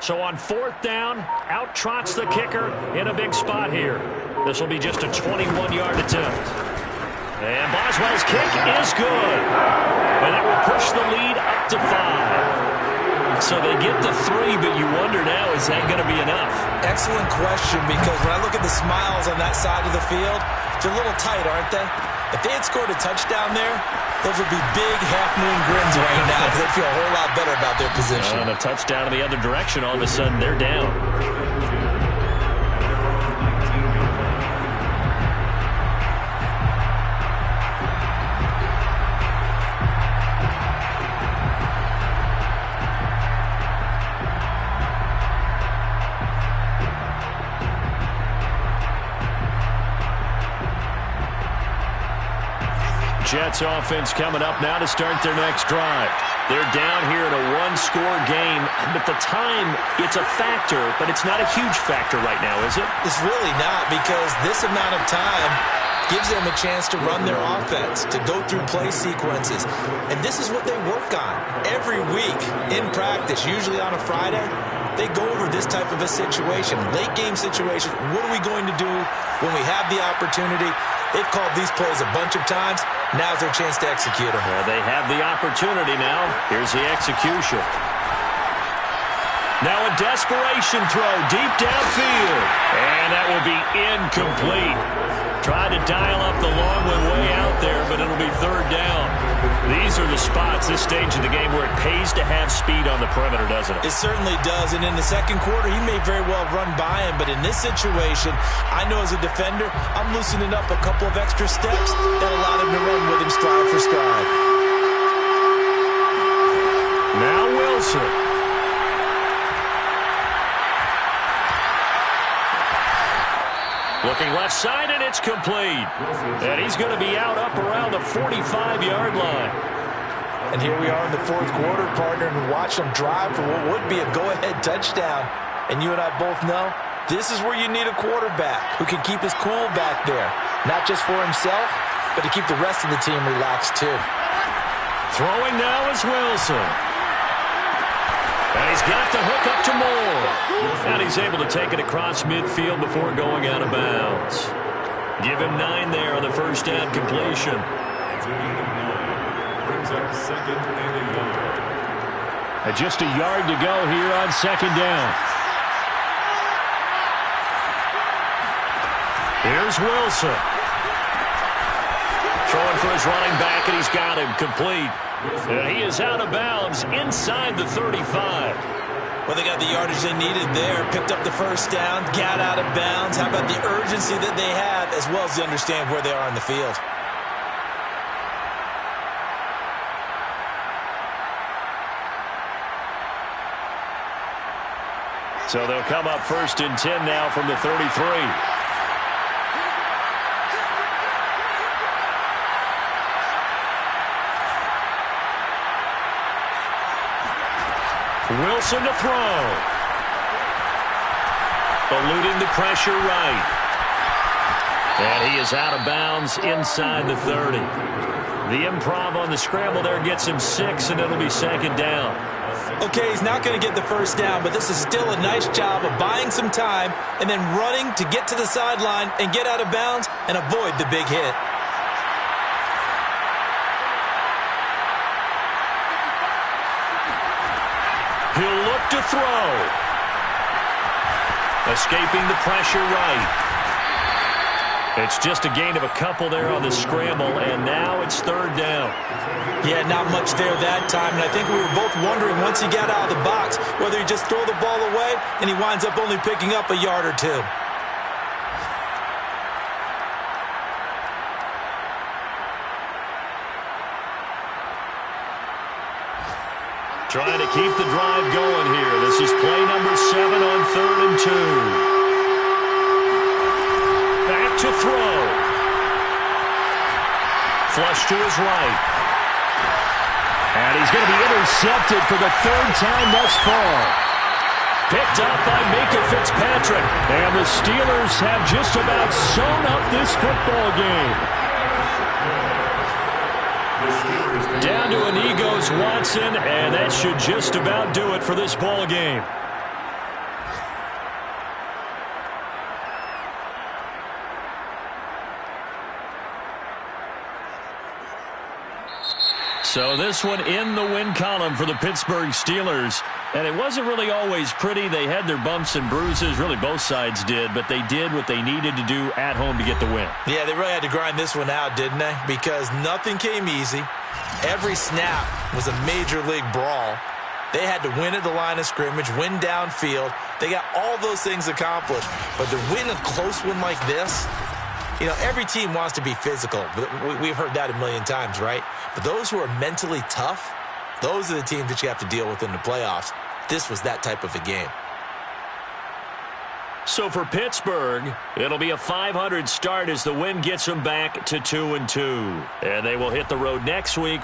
So on 4th down, out trots the kicker in a big spot here. This will be just a 21-yard attempt. And Boswell's kick is good. And it will push the lead up to 5. So they get to 3, but you wonder now, is that going to be enough? Excellent question, because when I look at the smiles on that side of the field, they're a little tight, aren't they? If they had scored a touchdown there, those would be big half-moon grins right now because they'd feel a whole lot better about their position. And a touchdown in the other direction, all of a sudden they're down. Jets offense coming up now to start their next drive. They're down here in a 1-score game, but the time, it's a factor, but it's not a huge factor right now, is it? It's really not, because this amount of time gives them a chance to run their offense, to go through play sequences. And this is what they work on every week in practice, usually on a Friday. They go over this type of a situation, late game situation. What are we going to do when we have the opportunity? They've called these plays a bunch of times. Now's their chance to execute them. Well, they have the opportunity now. Here's the execution. Now a desperation throw deep downfield. And that will be incomplete. Tried to dial up the long one way out there, but it'll be 3rd down. These are the spots, this stage of the game, where it pays to have speed on the perimeter, doesn't it? It certainly does, and in the second quarter, he may very well run by him, but in this situation, I know as a defender, I'm loosening up a couple of extra steps that allow him to run with him stride for stride. Now Wilson. Looking left side, and it's complete. And he's going to be out up around the 45-yard line. And here we are in the 4th quarter, partner, and watch them drive for what would be a go-ahead touchdown. And you and I both know this is where you need a quarterback who can keep his cool back there. Not just for himself, but to keep the rest of the team relaxed too. Throwing now is Wilson. And he's got the hook up to Moore. And he's able to take it across midfield before going out of bounds. Give him 9 there on the first down completion. Brings up 2nd and 11. And just a yard to go here on 2nd down. Here's Wilson. Throwing for his running back, and he's got him complete. And he is out of bounds inside the 35. Well, they got the yardage they needed there, picked up the first down, got out of bounds. How about the urgency that they have, as well as to understand where they are in the field? So they'll come up 1st and 10 now from the 33. Wilson to throw. Eluding the pressure right. And he is out of bounds inside the 30. The improv on the scramble there gets him 6, and it'll be 2nd down. Okay, he's not going to get the first down, but this is still a nice job of buying some time and then running to get to the sideline and get out of bounds and avoid the big hit. He'll look to throw. Escaping the pressure right. It's just a gain of a couple there on the scramble, and now it's third down. Yeah, not much there that time, and I think we were both wondering once he got out of the box whether he just throw the ball away and he winds up only picking up a yard or two. Trying to keep the drive going here. This is play number 7 on 3rd and 2. Back to throw. Flush to his right. And he's going to be intercepted for the 3rd time thus far. Picked up by Minka Fitzpatrick. And the Steelers have just about sewn up this football game. Down to an Egos Watson, and that should just about do it for this ball game. So this one in the win column for the Pittsburgh Steelers. And it wasn't really always pretty. They had their bumps and bruises. Really, both sides did. But they did what they needed to do at home to get the win. Yeah, they really had to grind this one out, didn't they? Because nothing came easy. Every snap was a major league brawl. They had to win at the line of scrimmage, win downfield. They got all those things accomplished. But to win a close one like this, you know, every team wants to be physical. We've heard that a million times, right? But those who are mentally tough, those are the teams that you have to deal with in the playoffs. This was that type of a game. So for Pittsburgh, it'll be a .500 start as the win gets them back to 2-2. And they will hit the road next week